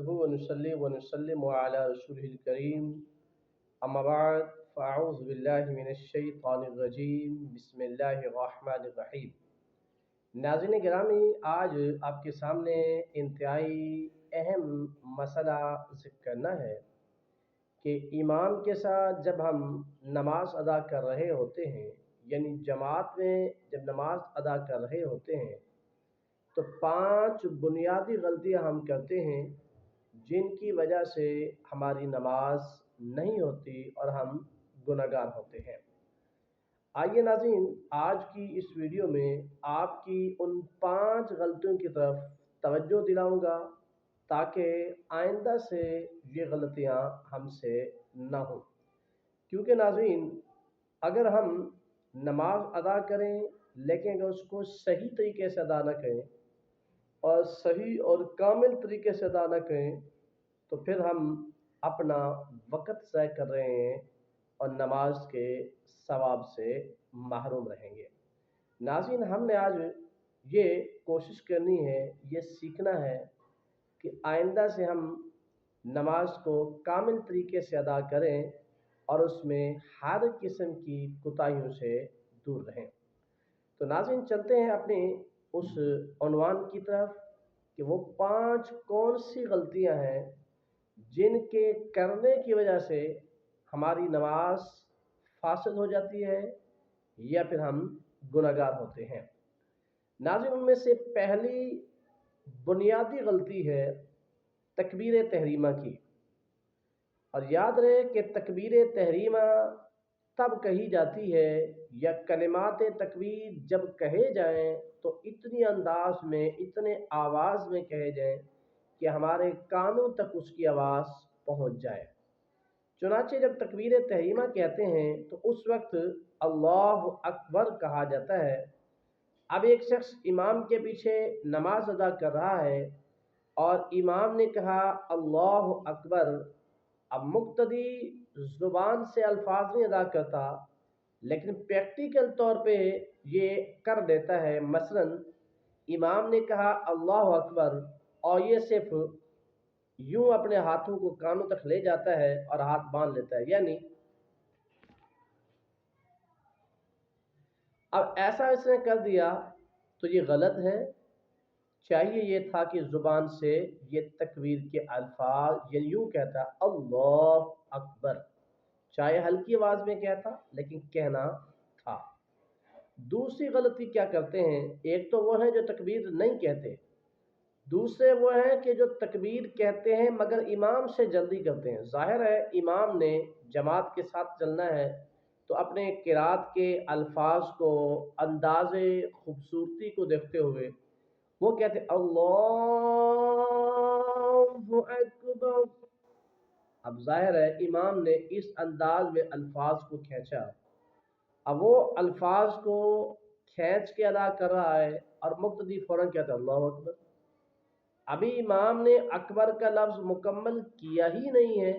नहमदुहु व नुसल्ली व नुसल्लिमु अला रसूलिल करीम अम्मा बाद फ़अऊज़ु बिल्लाहि मिनश शैतानिर रजीम बिस्मिल्लाहिर रहमानिर रहीम। नाज़रीन गिरामी, आज आपके सामने इंतहाई अहम मसला ज़िक्र करना है कि इमाम के साथ जब हम नमाज अदा कर रहे होते हैं, यानी जमात में जब नमाज अदा कर रहे होते हैं, तो 5 बुनियादी गलतियां हम करते हैं जिनकी वजह से हमारी नमाज नहीं होती और हम गुनहगार होते हैं। आइए नाज़रीन, आज की इस वीडियो में आपकी उन 5 गलतियों की तरफ तवज्जो दिलाऊंगा ताकि आइंदा से ये गलतियां हमसे ना हों। क्योंकि नाज़रीन, अगर हम नमाज अदा करें लेकिन अगर उसको सही तरीके से अदा न करें और सही और कामिल तरीके से अदा न करें तो फिर हम अपना वक़्त ज़ाय कर रहे हैं और नमाज के सवाब से महरूम रहेंगे। नाज़रीन, हमने आज ये कोशिश करनी है, ये सीखना है कि आइंदा से हम नमाज को कामिल तरीके से अदा करें और उसमें हर किस्म की कोताहियों से दूर रहें। तो नाज़रीन, चलते हैं अपने उस उन्वान की तरफ कि वो 5 कौन सी गलतियां हैं जिनके करने की वजह से हमारी नमाज फासिद हो जाती है या फिर हम गुनहगार होते हैं। नाज़रीन, उनमें से पहली बुनियादी गलती है तकबीर तहरीमा की। और याद रहे कि तकबीर तहरीमा तब कही जाती है या कलिमात तकबीर जब कहे जाएं तो इतनी अंदाज में, इतने आवाज़ में कहे जाएं कि हमारे कानों तक उसकी आवाज़ पहुंच जाए। चुनांचे जब तकबीर तहरीमा कहते हैं तो उस वक्त अल्लाह अकबर कहा जाता है। अब एक शख्स इमाम के पीछे नमाज अदा कर रहा है और इमाम ने कहा अल्लाह अकबर। अब मुक्तदी ज़ुबान से अल्फाज नहीं अदा करता लेकिन प्रैक्टिकल तौर पे ये कर देता है। मसलन इमाम ने कहा अल्लाह अकबर और ये सिर्फ यूं अपने हाथों को कानों तक ले जाता है और हाथ बांध लेता है, यानी अब ऐसा इसने कर दिया तो ये गलत है। चाहिए ये था कि ज़ुबान से ये तकबीर के अल्फाज यानी यूं कहता अल्लाह अकबर, चाहे हल्की आवाज़ में कहता लेकिन कहना था। दूसरी गलती क्या करते हैं, एक तो वो है जो तकबीर नहीं कहते, दूसरे वो हैं कि जो तकबीर कहते हैं मगर इमाम से जल्दी करते हैं। जाहिर है इमाम ने जमात के साथ चलना है तो अपने किरात के अल्फाज को, अंदाज़े खूबसूरती को देखते हुए वो कहते अल्लाहु अकबर। अब जाहिर है इमाम ने इस अंदाज में अल्फाज को खींचा। अब वो अल्फाज को खींच के अदा कर रहा है और मुक्तदी फौरन कहता है अल्लाहु अकबर। अभी इमाम ने अकबर का लफ्ज़ मुकम्मल किया ही नहीं है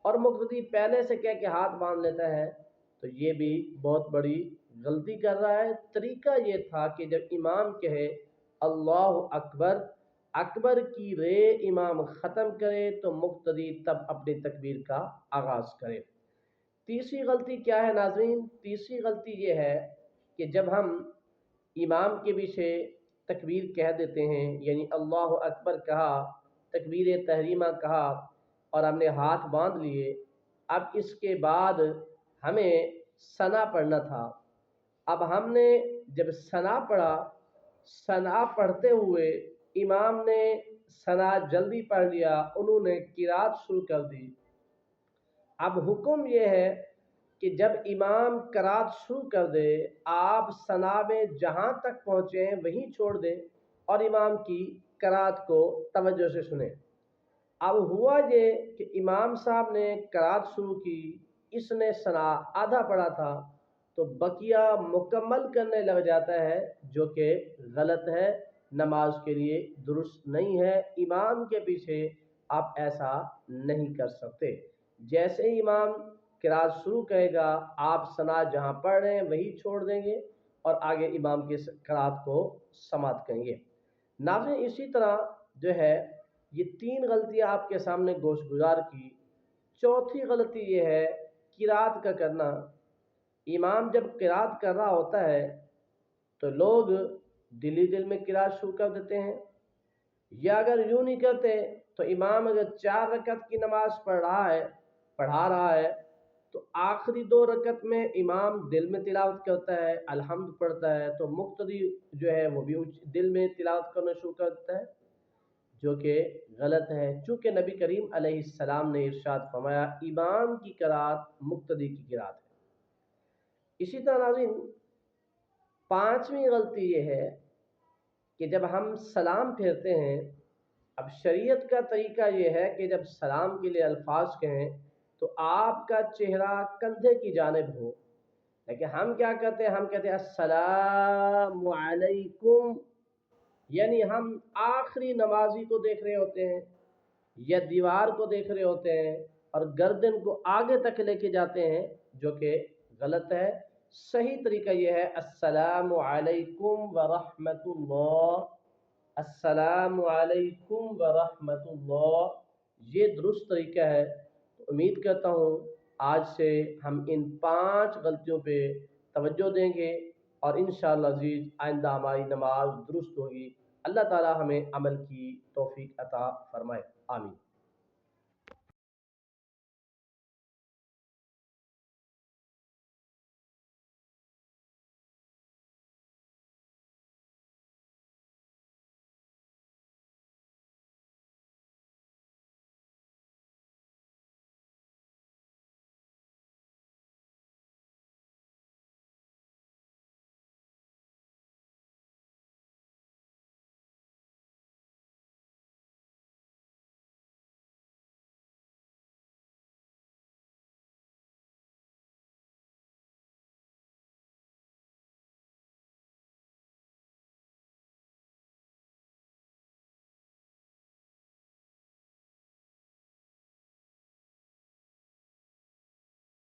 और मुक्तदी पहले से कह के हाथ बांध लेता है, तो ये भी बहुत बड़ी गलती कर रहा है। तरीका ये था कि जब इमाम कहे अल्लाहु अकबर, अकबर की रे इमाम ख़त्म करे तो मुक्तदी तब अपनी तकबीर का आगाज़ करे। तीसरी गलती क्या है नाज़रीन, तीसरी गलती ये है कि जब हम इमाम के पीछे तकबीर कह देते हैं, यानी अल्लाहु अकबर कहा, तकबीर तहरीमा कहा और हमने हाथ बांध लिए, अब इसके बाद हमें सना पढ़ना था। अब हमने जब सना पढ़ा, सना पढ़ते हुए इमाम ने सना जल्दी पढ़ लिया, उन्होंने किरात शुरू कर दी। अब हुक्म यह है कि जब इमाम किरात शुरू कर दे, आप सना में जहाँ तक पहुँचे हैं वहीं छोड़ दें और इमाम की किरात को तवज्जो से सुने। अब हुआ ये कि इमाम साहब ने किरात शुरू की, इसने सना आधा पढ़ा था तो बकिया मुकम्मल करने लग जाता है, जो कि गलत है, नमाज के लिए दुरुस्त नहीं है। इमाम के पीछे आप ऐसा नहीं कर सकते। जैसे ही इमाम किरात शुरू करेगा, आप सना जहाँ पढ़ रहे हैं वही छोड़ देंगे और आगे इमाम की किरात को समाप्त करेंगे। नाज़रीन, इसी तरह जो है یہ 3 غلطیاں آپ کے سامنے گوش گزار کی۔ چوتھی غلطی یہ ہے قرات کا کرنا۔ امام جب قرات کر رہا ہوتا ہے تو لوگ دلی دل میں قرات شروع کر دیتے ہیں، یا اگر یوں نہیں کرتے تو امام اگر 4 رکعت کی نماز پڑھا رہا ہے تو آخری 2 رکعت میں امام دل میں تلاوت کرتا ہے، الحمد پڑھتا ہے، تو مقتدی جو ہے وہ بھی دل میں تلاوت کرنا شروع کرتا ہے، جو کہ غلط ہے، چونکہ نبی کریم علیہ السلام نے ارشاد فرمایا امام کی قرات مقتدی کی قرات ہے۔ اسی طرح ناظرین 5ویں غلطی یہ ہے کہ جب ہم سلام پھیرتے ہیں، اب شریعت کا طریقہ یہ ہے کہ جب سلام کے لیے الفاظ کہیں تو آپ کا چہرہ کندھے کی جانب ہو، لیکن ہم کیا کرتے ہیں، ہم کہتے ہیں السلام علیکم، یعنی ہم آخری نمازی کو دیکھ رہے ہوتے ہیں یا دیوار کو دیکھ رہے ہوتے ہیں اور گردن کو آگے تک لے کے جاتے ہیں، جو کہ غلط ہے۔ صحیح طریقہ یہ ہے السلام علیکم ورحمۃ اللہ، السلام علیکم ورحمۃ اللہ، یہ درست طریقہ ہے۔ تو امید کرتا ہوں آج سے ہم ان 5 غلطیوں پہ توجہ دیں گے اور انشاءاللہ عزیز آئندہ ہماری نماز درست ہوگی۔ اللہ تعالی ہمیں عمل کی توفیق عطا فرمائے، آمین۔